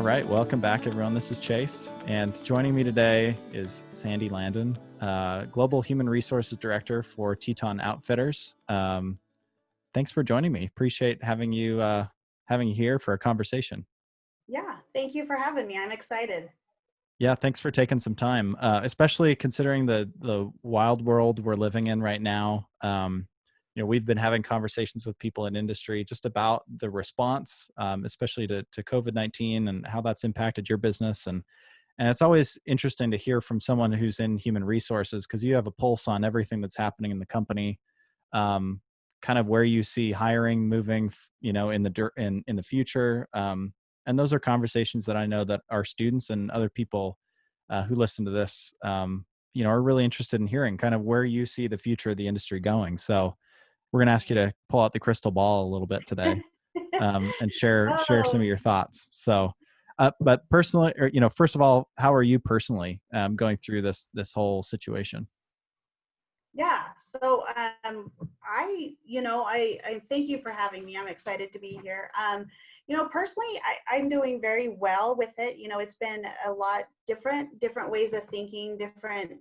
right, welcome back, everyone. This is Chase, and joining me today is Sandi Landon, Global Human Resources Director for Teton Outfitters. Thanks for joining me. Appreciate having you here for a conversation. Yeah, thank you for having me. I'm excited. Yeah, thanks for taking some time, especially considering the wild world we're living in right now. We've been having conversations with people in industry just about the response, especially to COVID-19 and how that's impacted your business. And it's always interesting to hear from someone who's in human resources, because you have a pulse on everything that's happening in the company, kind of where you see hiring moving, in the future. And those are conversations that I know that our students and other people who listen to this, are really interested in hearing kind of where you see the future of the industry going. So we're going to ask you to pull out the crystal ball a little bit today, and share some of your thoughts. So, but personally, first of all, how are you personally going through this whole situation? Yeah. So I thank you for having me. I'm excited to be here. Personally, I'm doing very well with it. It's been a lot different ways of thinking, different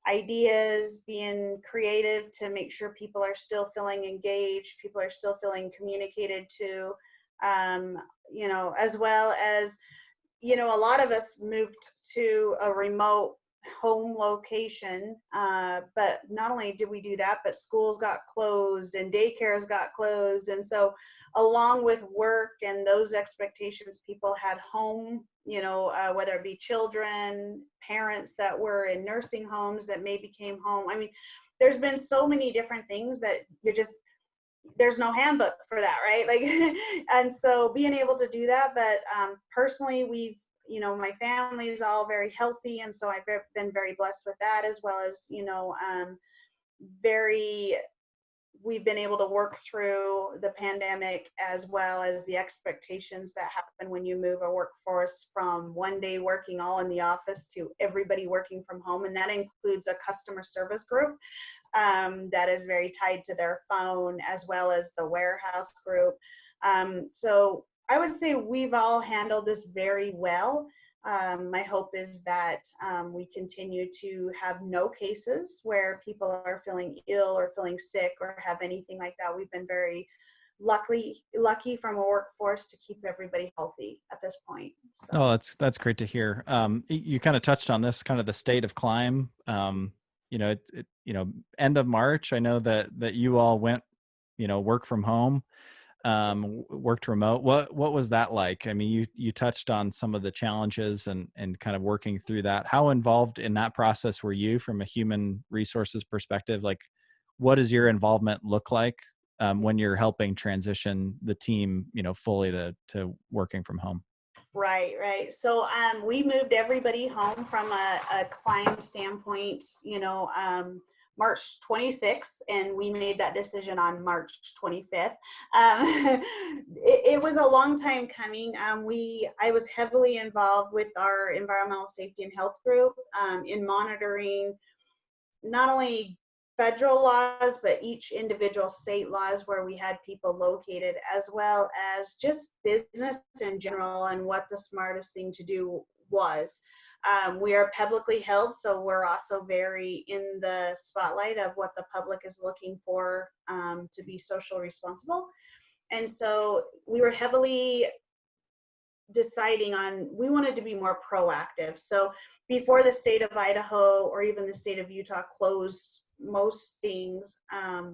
ideas, being creative to make sure people are still feeling engaged, people are still feeling communicated to, as well as, a lot of us moved to a remote home location, but not only did we do that, but schools got closed and daycares got closed. And so along with work and those expectations people had home, whether it be children, parents that were in nursing homes that maybe came home. I mean, there's been so many different things that there's no handbook for that, right? Like, and so being able to do that, but personally, my family is all very healthy, and so I've been very blessed with that, as well as, we've been able to work through the pandemic, as well as the expectations that happen when you move a workforce from one day working all in the office to everybody working from home. And that includes a customer service group that is very tied to their phone, as well as the warehouse group. So I would say we've all handled this very well. My hope is that we continue to have no cases where people are feeling ill or feeling sick or have anything like that. We've been very lucky from a workforce to keep everybody healthy at this point. So. Oh, that's great to hear. You kind of touched on this, kind of the state of KLIM. End of March, I know that you all went, work from home. Worked remote. What was that like? I mean, you touched on some of the challenges and kind of working through that. How involved in that process were you from a human resources perspective? Like, what does your involvement look like when you're helping transition the team, fully to working from home? Right. So we moved everybody home from a KLIM standpoint, March 26th, and we made that decision on March 25th. It was a long time coming. I was heavily involved with our environmental safety and health group in monitoring not only federal laws, but each individual state laws where we had people located, as well as just business in general and what the smartest thing to do was. We are publicly held, so we're also very in the spotlight of what the public is looking for to be socially responsible. And so we were heavily deciding on, we wanted to be more proactive. So before the state of Idaho or even the state of Utah closed most things,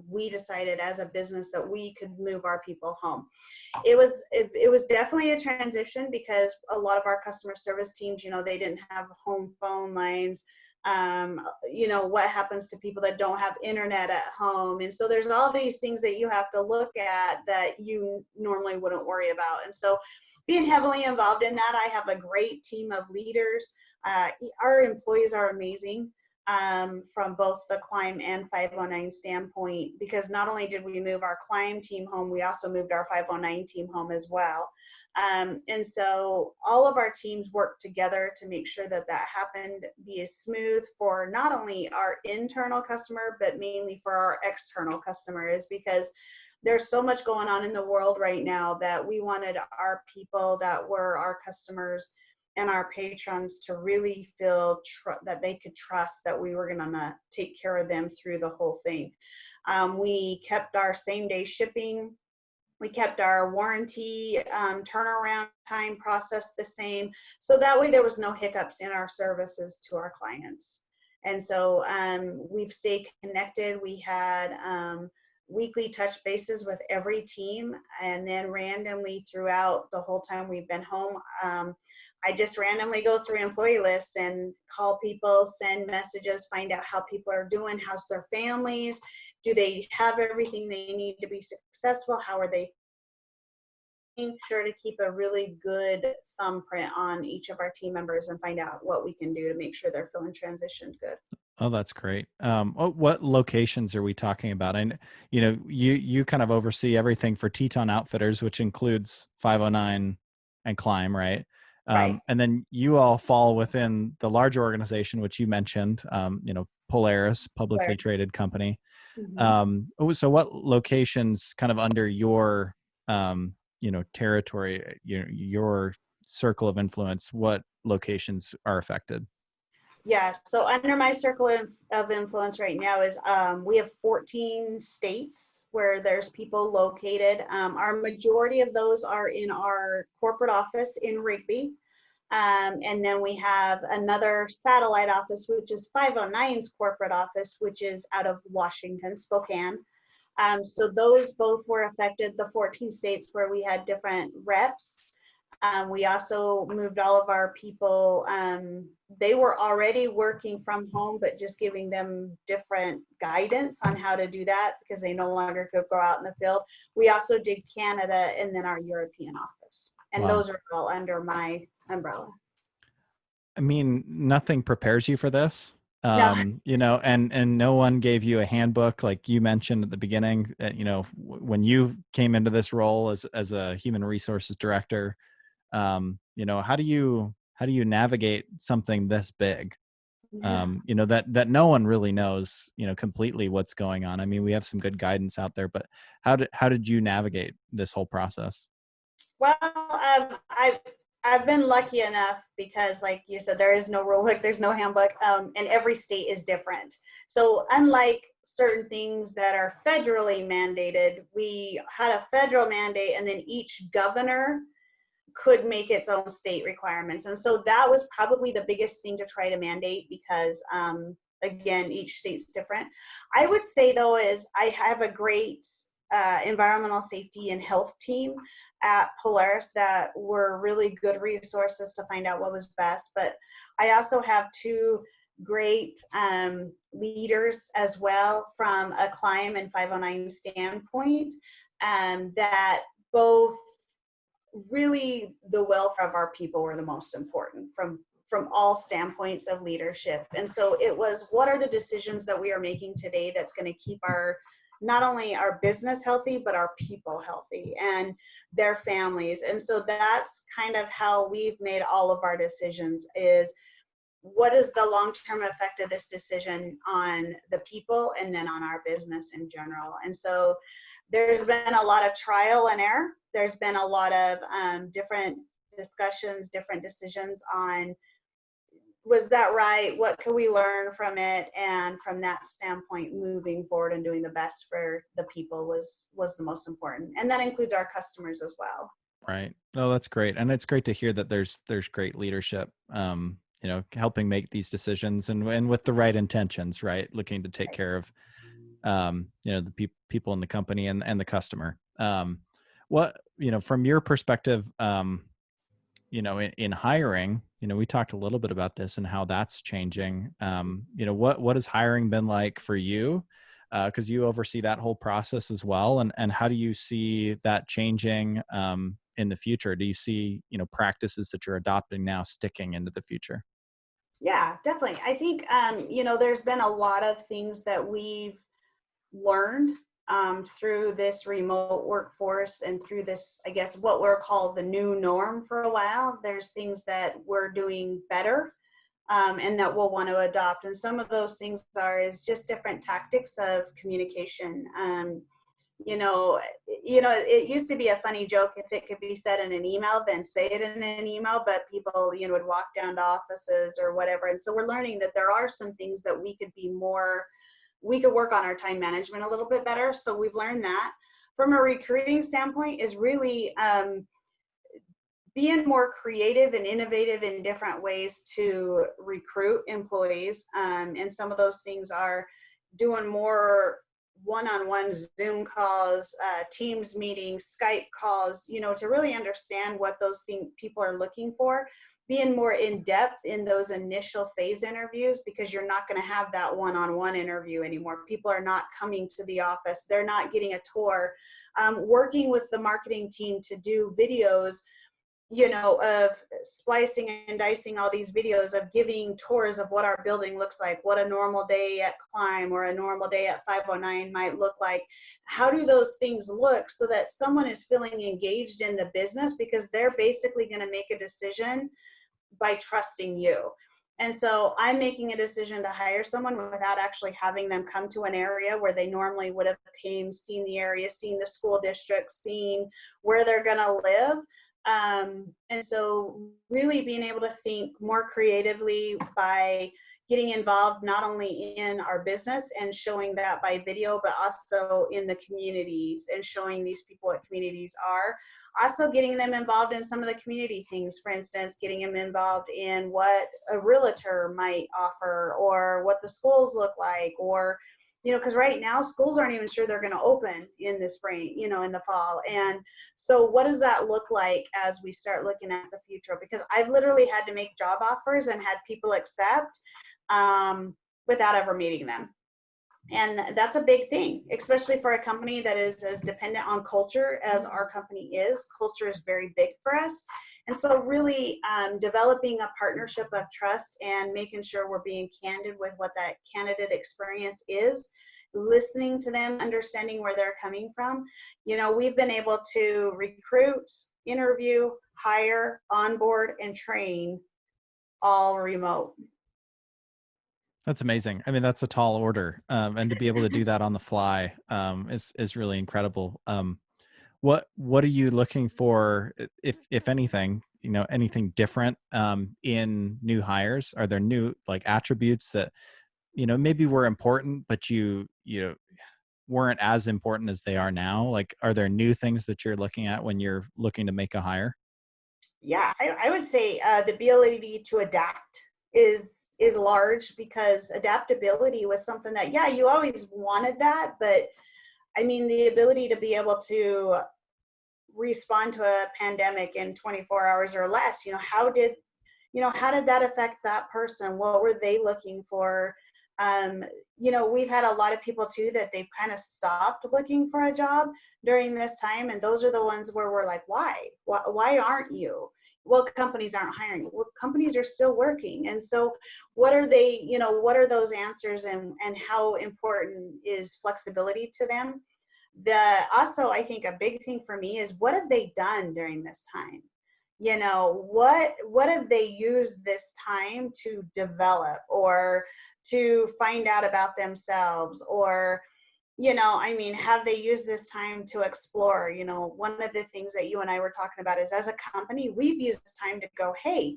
we decided as a business that we could move our people home. It was definitely a transition, because a lot of our customer service teams, they didn't have home phone lines. What happens to people that don't have internet at home? And so there's all these things that you have to look at that you normally wouldn't worry about. And so being heavily involved in that, I have a great team of leaders. Our employees are amazing. From both the KLIM and 509 standpoint, because not only did we move our KLIM team home, we also moved our 509 team home as well. And so all of our teams worked together to make sure that happened, be as smooth for not only our internal customer, but mainly for our external customers, because there's so much going on in the world right now that we wanted our people that were our customers and our patrons to really feel that they could trust that we were going to take care of them through the whole thing. We kept our same day shipping. We kept our warranty turnaround time process the same. So that way there was no hiccups in our services to our clients. And so we've stayed connected. We had weekly touch bases with every team. And then randomly throughout the whole time we've been home, I just randomly go through employee lists and call people, send messages, find out how people are doing, how's their families, do they have everything they need to be successful, how are they feeling? Sure to keep a really good thumbprint on each of our team members and find out what we can do to make sure they're feeling transitioned good. Oh, that's great. What locations are we talking about? And you kind of oversee everything for Teton Outfitters, which includes 509 and KLIM, right? Right. And then you all fall within the larger organization, which you mentioned, Polaris, publicly traded company. Mm-hmm. So what locations kind of under your, territory, your circle of influence, what locations are affected? Yeah, so under my circle of influence right now is we have 14 states where there's people located. Our majority of those are in our corporate office in Rigby. And then we have another satellite office, which is 509's corporate office, which is out of Washington, Spokane. So those both were affected, the 14 states where we had different reps. We also moved all of our people. They were already working from home, but just giving them different guidance on how to do that because they no longer could go out in the field. We also did Canada and then our European office. And Wow. those are all under my umbrella. I mean, nothing prepares you for this. No. And no one gave you a handbook like you mentioned at the beginning. When you came into this role as a human resources director, how do you navigate something this big? Yeah. That no one really knows, completely what's going on. I mean, we have some good guidance out there, but how did you navigate this whole process? Well, I've been lucky enough because, like you said, there is no rule book, there's no handbook, and every state is different. So unlike certain things that are federally mandated, we had a federal mandate, and then each governor could make its own state requirements. And so that was probably the biggest thing to try to mandate because, again, each state's different. I would say, though, is I have a great environmental safety and health team at Polaris that were really good resources to find out what was best. But I also have two great leaders as well from a KLIM and 509 standpoint that both really the welfare of our people were the most important from all standpoints of leadership. And so it was, what are the decisions that we are making today that's going to keep our not only our business healthy, but our people healthy and their families. And so that's kind of how we've made all of our decisions is what is the long-term effect of this decision on the people and then on our business in general. And so there's been a lot of trial and error. There's been a lot of different discussions, different decisions on, was that right? What could we learn from it? And from that standpoint, moving forward and doing the best for the people was the most important. And that includes our customers as well. Right. No, that's great. And it's great to hear that there's great leadership, helping make these decisions and with the right intentions, right? Looking to take care of, the people in the company and the customer. From your perspective, in hiring, we talked a little bit about this and how that's changing. What has hiring been like for you? Because you oversee that whole process as well. And how do you see that changing in the future? Do you see, practices that you're adopting now sticking into the future? Yeah, definitely. I think, there's been a lot of things that we've learned through this remote workforce and through this, I guess, what we're called the new norm for a while. There's things that we're doing better and that we'll want to adopt. And some of those things is just different tactics of communication. It used to be a funny joke if it could be said in an email, then say it in an email, but people, would walk down to offices or whatever. And so we're learning that there are some things that we could work on our time management a little bit better. So we've learned that. From a recruiting standpoint is really being more creative and innovative in different ways to recruit employees. And some of those things are doing more one-on-one Zoom calls, Teams meetings, Skype calls, to really understand what those people are looking for, being more in depth in those initial phase interviews, because you're not going to have that one-on-one interview anymore. People are not coming to the office. They're not getting a tour. Working with the marketing team to do videos, of splicing and dicing all these videos of giving tours of what our building looks like, what a normal day at KLIM or a normal day at 509 might look like. How do those things look so that someone is feeling engaged in the business, because they're basically going to make a decision by trusting you. And so I'm making a decision to hire someone without actually having them come to an area where they normally would have came, seen the area, seen the school district, seen where they're going to live. And so really being able to think more creatively by getting involved not only in our business and showing that by video, but also in the communities and showing these people what communities are. Also getting them involved in some of the community things, for instance, getting them involved in what a realtor might offer or what the schools look like, or because right now schools aren't even sure they're going to open in the spring, in the fall. And so what does that look like as we start looking at the future? Because I've literally had to make job offers and had people accept without ever meeting them. And that's a big thing, especially for a company that is as dependent on culture as our company is. Culture is very big for us. And so really developing a partnership of trust and making sure we're being candid with what that candidate experience is, listening to them, understanding where they're coming from. We've been able to recruit, interview, hire, onboard, and train all remote. That's amazing. I mean, that's a tall order. And to be able to do that on the fly is really incredible. What are you looking for, if anything, anything different in new hires? Are there new attributes that, maybe were important, but you weren't as important as they are now? Like, are there new things that you're looking at when you're looking to make a hire? Yeah, I would say the ability to adapt is large, because adaptability was something that, yeah, you always wanted that, but I mean, the ability to be able to respond to a pandemic in 24 hours or less, how did that affect that person? What were they looking for? We've had a lot of people too that they've kind of stopped looking for a job during this time. And those are the ones where we're like, why aren't you? Well, companies aren't hiring. Well, companies are still working. And so what are they, what are those answers, and how important is flexibility to them? Also, I think a big thing for me is, what have they done during this time? What have they used this time to develop or to find out about themselves? Or, have they used this time to explore? One of the things that you and I were talking about is, as a company, we've used this time to go, hey,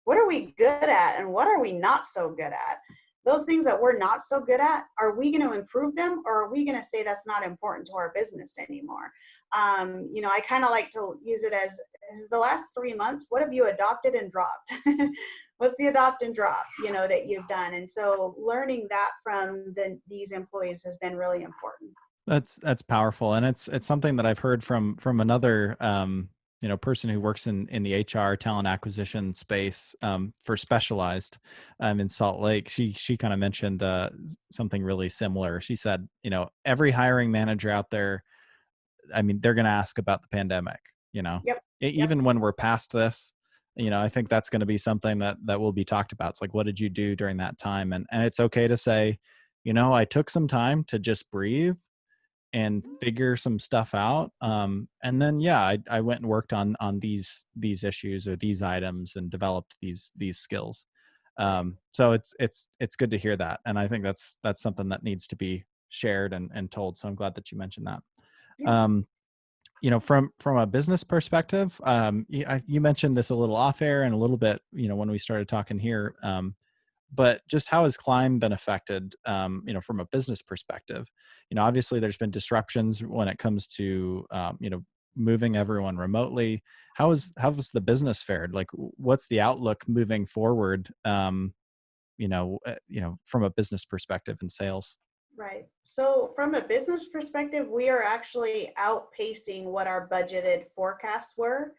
what are we good at and what are we not so good at? Those things that we're not so good at, are we going to improve them, or are we going to say that's not important to our business anymore? I kind of like to use it as the last 3 months, what have you adopted and dropped? What's the adopt and drop, that you've done? And so learning that from these employees has been really important. That's powerful. And it's something that I've heard from another, person who works in the HR talent acquisition space for Specialized in Salt Lake. She kind of mentioned something really similar. She said, every hiring manager out there, I mean, they're going to ask about the pandemic, Yep. Even when we're past this, I think that's going to be something that will be talked about. It's like, what did you do during that time? And it's okay to say, I took some time to just breathe and figure some stuff out. And then, yeah, I went and worked on these issues or these items and developed these skills. So it's good to hear that. And I think that's something that needs to be shared and told. So I'm glad that you mentioned that. Yeah. From a business perspective, you mentioned this a little off air and a little bit, when we started talking here. But just how has KLIM been affected, from a business perspective? Obviously there's been disruptions when it comes to, moving everyone remotely. How's the business fared? Like, what's the outlook moving forward? From a business perspective and sales. Right. So from a business perspective, we are actually outpacing what our budgeted forecasts were.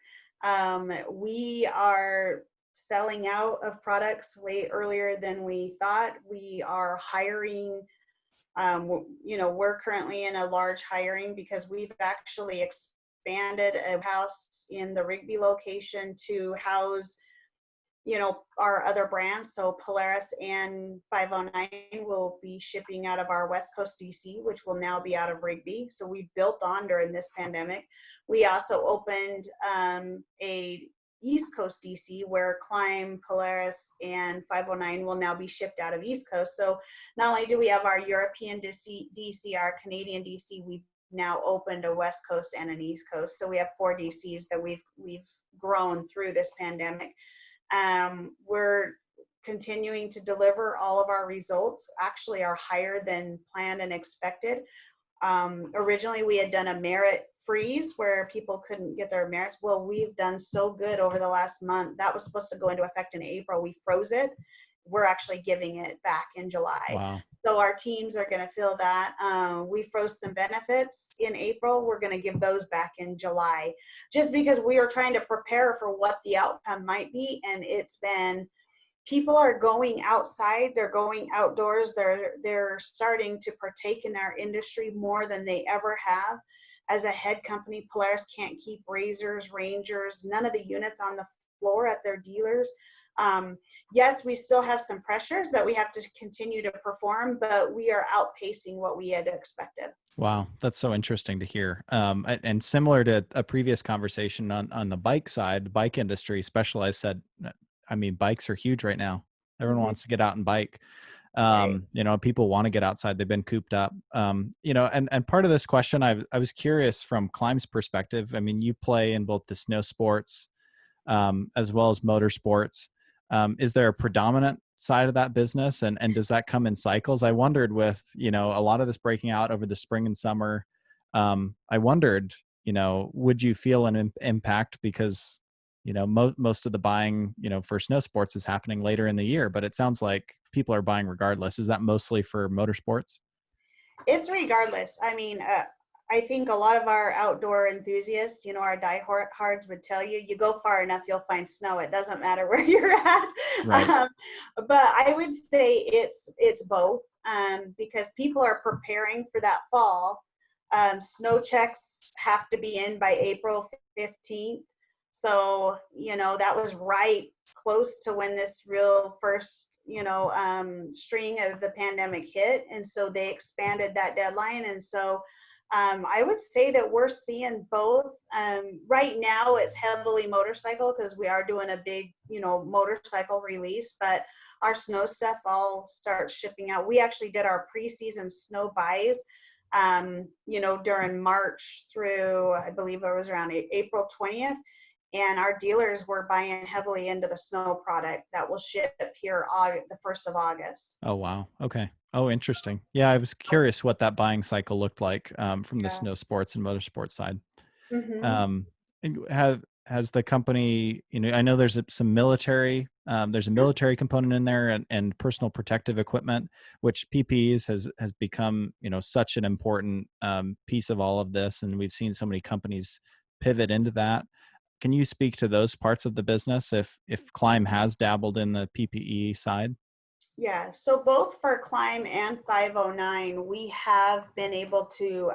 We are selling out of products way earlier than we thought. We are hiring. We're currently in a large hiring because we've actually expanded a house in the Rigby location to house our other brands. So Polaris and 509 will be shipping out of our West Coast DC, which will now be out of Rigby. So we've built on during this pandemic. We also opened a East Coast DC where KLIM, Polaris, and 509 will now be shipped out of East Coast. So not only do we have our European DC, our Canadian DC, we've now opened a West Coast and an East Coast. So we have 4 DCs that we've grown through this pandemic. We're continuing to deliver. All of our results actually are higher than planned and expected. Originally, we had done a merit freeze where people couldn't get their merits. Well, we've done so good over the last month. That was supposed to go into effect in April. We froze it. We're actually giving it back in July. Wow. So our teams are going to feel that. We froze some benefits in April. We're going to give those back in July, just because we are trying to prepare for what the outcome might be. And it's been, people are going outside, they're going outdoors, they're starting to partake in our industry more than they ever have. As a head company, Polaris can't keep Razors, Rangers, none of the units on the floor at their dealers. Yes, we still have some pressures that we have to continue to perform, but we are outpacing what we had expected. Wow, that's so interesting to hear. And similar to a previous conversation on the bike side, bike industry, Specialized said, bikes are huge right now. Everyone wants to get out and bike. Right. People want to get outside. They've been cooped up. And part of this question, I was curious from KLIM's perspective. You play in both the snow sports as well as motorsports. Is there a predominant side of that business, and does that come in cycles? I wondered with, a lot of this breaking out over the spring and summer. I wondered, would you feel an impact because, most of the buying, for snow sports is happening later in the year, but it sounds like people are buying regardless. Is that mostly for motorsports? It's regardless. I think a lot of our outdoor enthusiasts, our diehards would tell you, you go far enough, you'll find snow. It doesn't matter where you're at. Right. But I would say it's both, because people are preparing for that fall. Snow checks have to be in by April 15th. So, that was right close to when this real first string of the pandemic hit. And so they expanded that deadline. And so I would say that we're seeing both. Right now it's heavily motorcycle because we are doing a big, motorcycle release, but our snow stuff all starts shipping out. We actually did our preseason snow buys, during March through, I believe it was around April 20th. And our dealers were buying heavily into the snow product that will ship here the 1st of August. Oh, wow. Okay. Oh, interesting. Yeah, I was curious what that buying cycle looked like from the snow sports and motorsports side. Mm-hmm. And has the company, I know there's some military, there's a military component in there and personal protective equipment, which PPEs has become, such an important piece of all of this. And we've seen so many companies pivot into that. Can you speak to those parts of the business if KLIM has dabbled in the PPE side? Yeah, so both for KLIM and 509, we have been able to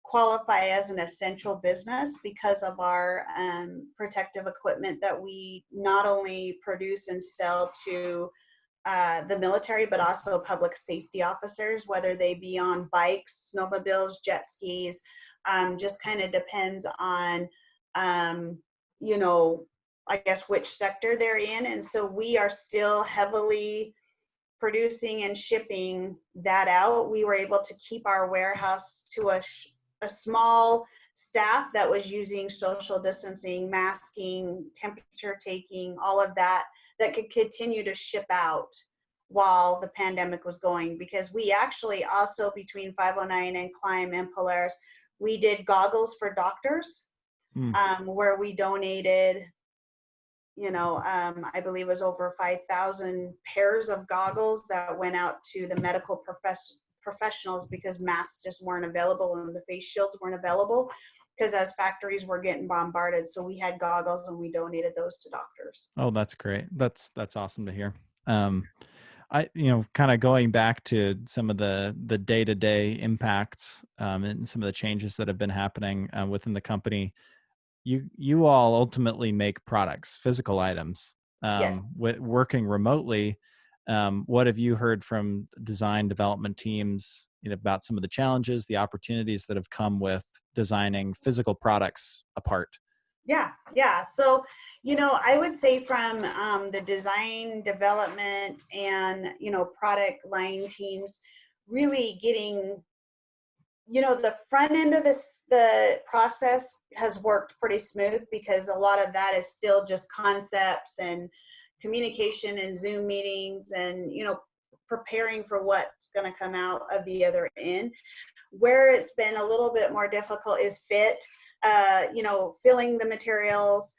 qualify as an essential business because of our protective equipment that we not only produce and sell to the military, but also public safety officers, whether they be on bikes, snowmobiles, jet skis. Just kind of depends on I guess which sector they're in. And so we are still heavily producing and shipping that out. We were able to keep our warehouse to a small staff that was using social distancing, masking, temperature taking, all of that, that could continue to ship out while the pandemic was going. Because we actually also, between 509 and KLIM and Polaris, we did goggles for doctors, Mm. where we donated, I believe it was over 5,000 pairs of goggles that went out to the medical professionals, because masks just weren't available and the face shields weren't available, because as factories were getting bombarded. So we had goggles and we donated those to doctors. Oh, that's great. That's awesome to hear. Kind of going back to some of the day-to-day impacts, and some of the changes that have been happening within the company. You all ultimately make products, physical items. Yes. Working remotely, what have you heard from design development teams, about some of the challenges, the opportunities that have come with designing physical products apart? Yeah. So, I would say from the design development and, product line teams, really getting, the front end of the process has worked pretty smooth, because a lot of that is still just concepts and communication and Zoom meetings and, preparing for what's going to come out of the other end. Where it's been a little bit more difficult is fit, filling the materials,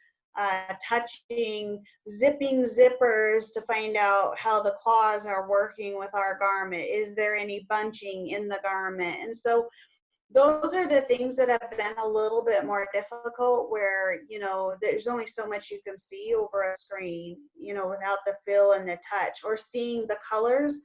touching, zipping zippers to find out how the claws are working with our garment. Is there any bunching in the garment? And so those are the things that have been a little bit more difficult, where, there's only so much you can see over a screen, without the feel and the touch, or seeing the colors,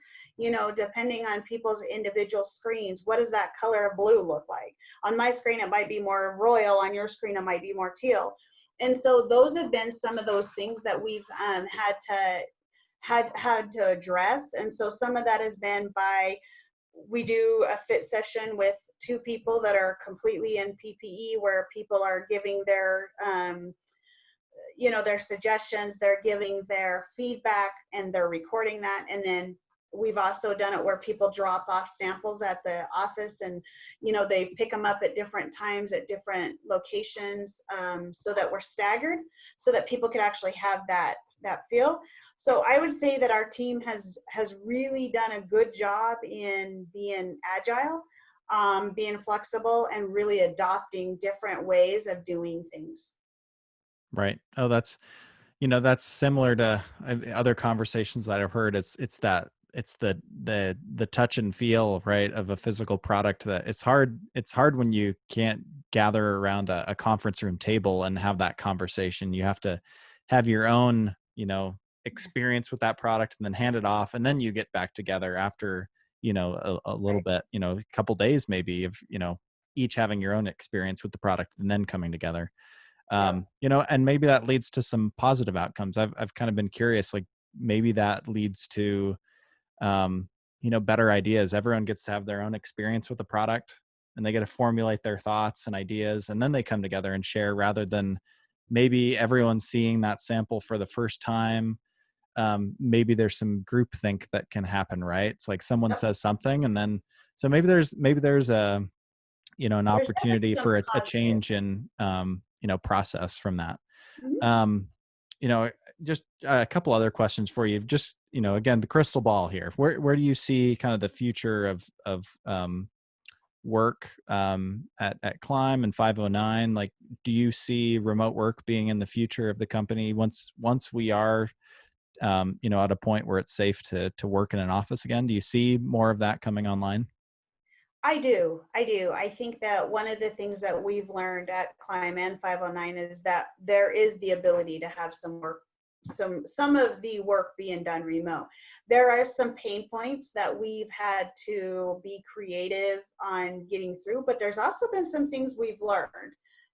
depending on people's individual screens. What does that color of blue look like? On my screen, it might be more royal. On your screen, it might be more teal. And so those have been some of those things that we've had to address. And so some of that has been by, we do a fit session with two people that are completely in PPE, where people are giving their, their suggestions, they're giving their feedback, and they're recording that. And then we've also done it where people drop off samples at the office, and, they pick them up at different times at different locations, so that we're staggered, so that people could actually have that feel. So I would say that our team has really done a good job in being agile, being flexible, and really adopting different ways of doing things. Right. Oh, that's similar to other conversations that I've heard. It's the touch and feel, right, of a physical product. That it's hard when you can't gather around a conference room table and have that conversation. You have to have your own, experience with that product, and then hand it off, and then you get back together after, a little Right. bit, a couple days maybe of, each having your own experience with the product and then coming together. Yep. And maybe that leads to some positive outcomes. I've kind of been curious, like maybe that leads to, better ideas. Everyone gets to have their own experience with the product, and they get to formulate their thoughts and ideas, and then they come together and share, rather than maybe everyone seeing that sample for the first time. Maybe there's some groupthink that can happen, right? It's like someone Yep. says something, and then, so maybe there's a, an There's definitely opportunity some for a positive. change in, process from that. Mhm. Um, just a couple other questions for you. Just, again, the crystal ball here. Where do you see kind of the future of work at KLIM and 509? Like, do you see remote work being in the future of the company once we are, at a point where it's safe to work in an office again? Do you see more of that coming online? I do. I think that one of the things that we've learned at KLIM and 509 is that there is the ability to have some work, some of the work being done remote. There are some pain points that we've had to be creative on getting through, but there's also been some things we've learned.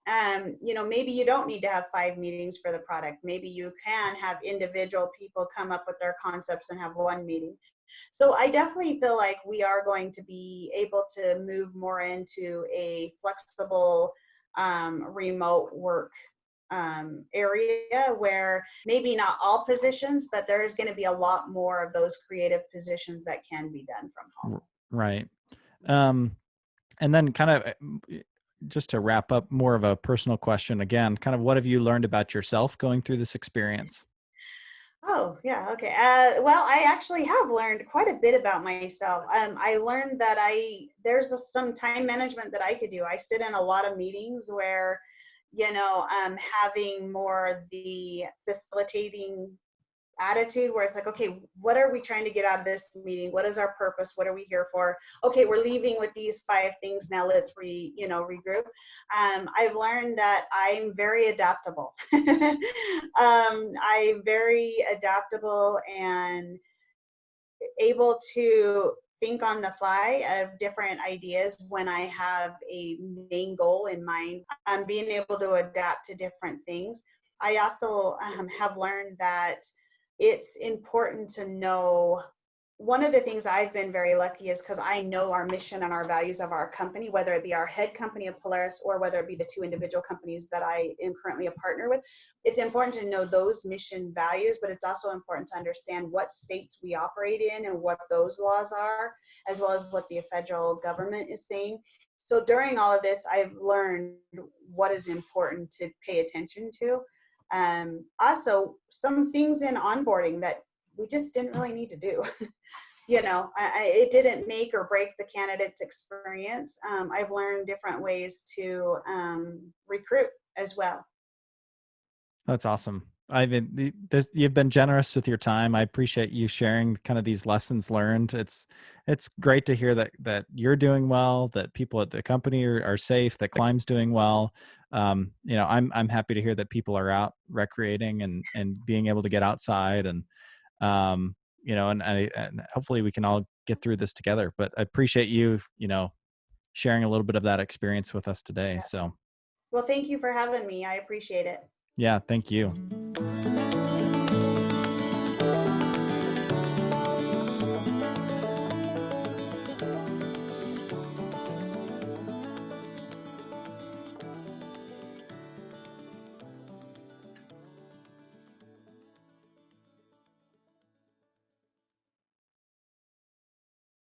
Maybe you don't need to have 5 meetings for the product. Maybe you can have individual people come up with their concepts and have one meeting. So I definitely feel like we are going to be able to move more into a flexible, remote work, area, where maybe not all positions, but there is going to be a lot more of those creative positions that can be done from home. Right. Um, and then kind of just to wrap up, more of a personal question again, kind of what have you learned about yourself going through this experience? Oh, yeah. Okay. Well, I actually have learned quite a bit about myself. I learned that some time management that I could do. I sit in a lot of meetings where, having more the facilitating attitude where it's like, okay, what are we trying to get out of this meeting? What is our purpose? What are we here for? Okay, we're leaving with these 5 things. Now let's regroup. I've learned that I'm very adaptable. I'm very adaptable and able to think on the fly of different ideas when I have a main goal in mind. I'm being able to adapt to different things. I also have learned that it's important to know. One of the things I've been very lucky is because I know our mission and our values of our company, whether it be our head company of Polaris or whether it be the 2 individual companies that I am currently a partner with. It's important to know those mission values, but it's also important to understand what states we operate in and what those laws are, as well as what the federal government is saying. So during all of this, I've learned what is important to pay attention to. Also, some things in onboarding that we just didn't really need to do. It didn't make or break the candidate's experience. I've learned different ways to recruit as well. That's awesome. You've been generous with your time. I appreciate you sharing kind of these lessons learned. It's great to hear that you're doing well, that people at the company are safe, that KLIM's doing well. I'm happy to hear that people are out recreating and being able to get outside and hopefully we can all get through this together. But I appreciate you, sharing a little bit of that experience with us today. Yeah. So Well, thank you for having me. I appreciate it. yeah, thank you.